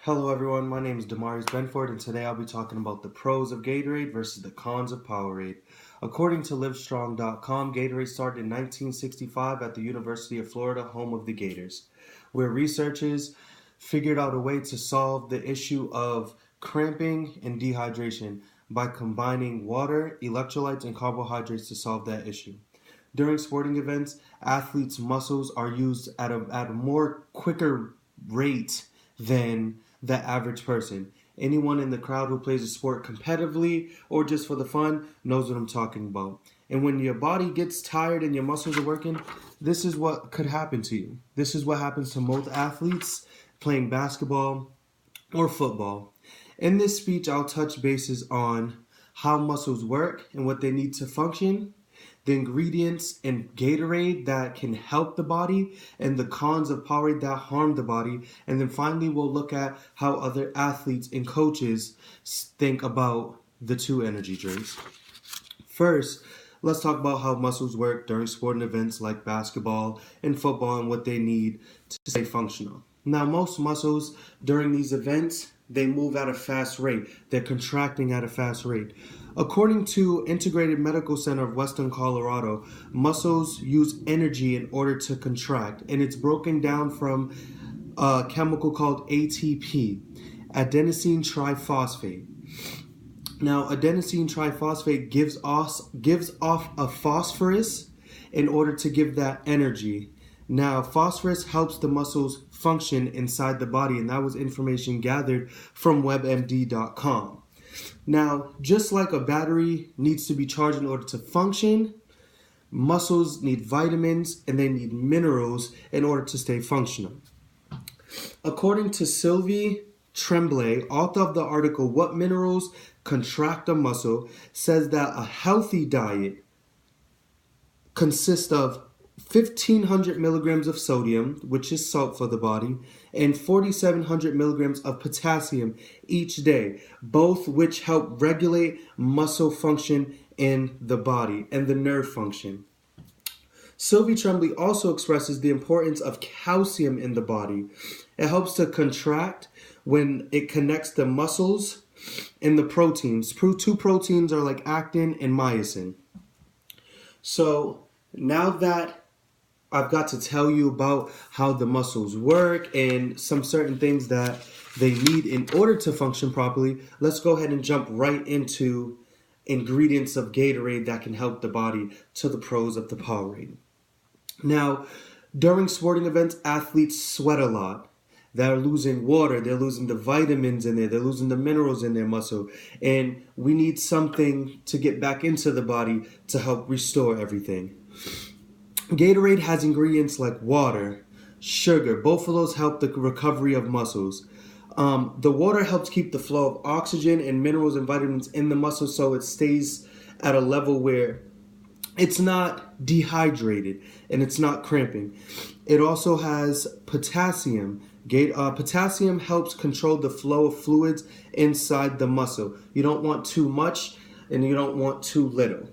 Hello everyone, my name is Demarius Benford and today I'll be talking about the pros of Gatorade versus the cons of PowerAde. According to Livestrong.com, Gatorade started in 1965 at the University of Florida, home of the Gators, where researchers figured out a way to solve the issue of cramping and dehydration by combining water, electrolytes, and carbohydrates to solve that issue. During sporting events, athletes' muscles are used at a more quicker rate than the average person. Anyone in the crowd who plays a sport competitively or just for the fun knows what I'm talking about. And when your body gets tired and your muscles are working, this is what could happen to you. This is what happens to most athletes playing basketball or football. In this speech, I'll touch bases on how muscles work and what they need to function, the ingredients in Gatorade that can help the body, and the cons of PowerAde that harm the body. And then finally, we'll look at how other athletes and coaches think about the two energy drinks. First, let's talk about how muscles work during sporting events like basketball and football and what they need to stay functional. Now, most muscles during these events, they move at a fast rate. They're contracting at a fast rate. According to Integrated Medical Center of Western Colorado, muscles use energy in order to contract, and it's broken down from a chemical called ATP, adenosine triphosphate. Now, adenosine triphosphate gives off a phosphorus in order to give that energy. Now, phosphorus helps the muscles function inside the body, and that was information gathered from WebMD.com. Now, just like a battery needs to be charged in order to function, muscles need vitamins and they need minerals in order to stay functional. According to Sylvie Tremblay, author of the article, What Minerals Contract a Muscle, says that a healthy diet consists of 1,500 milligrams of sodium, which is salt for the body, and 4,700 milligrams of potassium each day, both which help regulate muscle function in the body and the nerve function. Sylvie Tremblay also expresses the importance of calcium in the body. It helps to contract when it connects the muscles and the proteins. Two proteins are like actin and myosin. So now that I've got to tell you about how the muscles work and some certain things that they need in order to function properly, let's go ahead and jump right into ingredients of Gatorade that can help the body to the pros of the PowerAde. Now, during sporting events, athletes sweat a lot. They're losing water, they're losing the vitamins in there, they're losing the minerals in their muscle, and we need something to get back into the body to help restore everything. Gatorade has ingredients like water, sugar. Both of those help the recovery of muscles. The water helps keep the flow of oxygen and minerals and vitamins in the muscle so it stays at a level where it's not dehydrated and it's not cramping. It also has potassium. Potassium helps control the flow of fluids inside the muscle. You don't want too much and you don't want too little.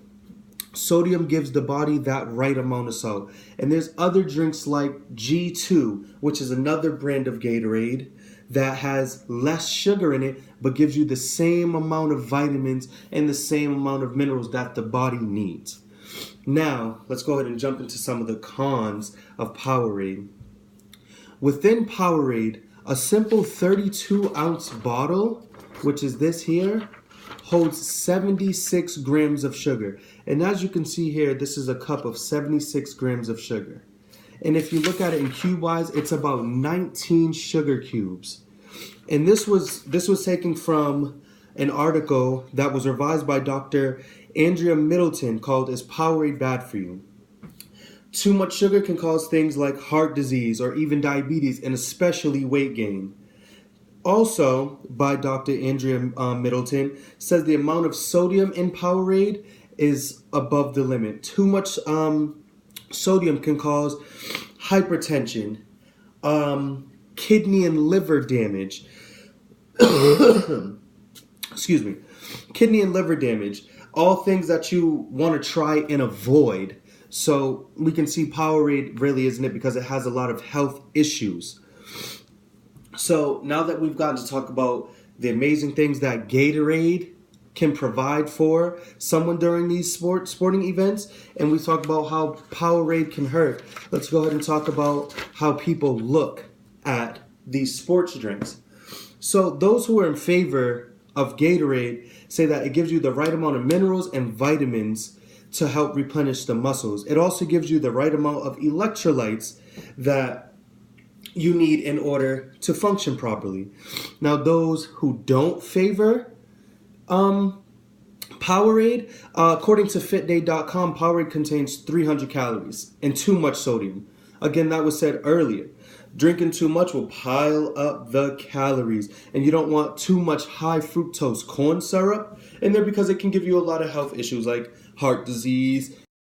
Sodium gives the body that right amount of salt. And there's other drinks like G2, which is another brand of Gatorade that has less sugar in it, but gives you the same amount of vitamins and the same amount of minerals that the body needs. Now, let's go ahead and jump into some of the cons of PowerAde. Within PowerAde, a simple 32-ounce bottle, which is this here, holds 76 grams of sugar. And as you can see here, this is a cup of 76 grams of sugar. And if you look at it in cube-wise, it's about 19 sugar cubes. And this was taken from an article that was revised by Dr. Andrea Middleton called Is PowerAde Bad For You? Too much sugar can cause things like heart disease or even diabetes and especially weight gain. Also, by Dr. Andrea Middleton, says the amount of sodium in PowerAde is above the limit. Too much sodium can cause hypertension, kidney and liver damage. Excuse me. Kidney and liver damage. All things that you want to try and avoid. So we can see PowerAde really isn't it because it has a lot of health issues. So now that we've gotten to talk about the amazing things that Gatorade can provide for someone during these sporting events, and we talk about how PowerAde can hurt, let's go ahead and talk about how people look at these sports drinks. So those who are in favor of Gatorade say that it gives you the right amount of minerals and vitamins to help replenish the muscles. It also gives you the right amount of electrolytes that you need in order to function properly. Now, those who don't favor PowerAde, according to FitDay.com, PowerAde contains 300 calories and too much sodium. Again, that was said earlier. Drinking too much will pile up the calories, and you don't want too much high fructose corn syrup in there because it can give you a lot of health issues like heart disease,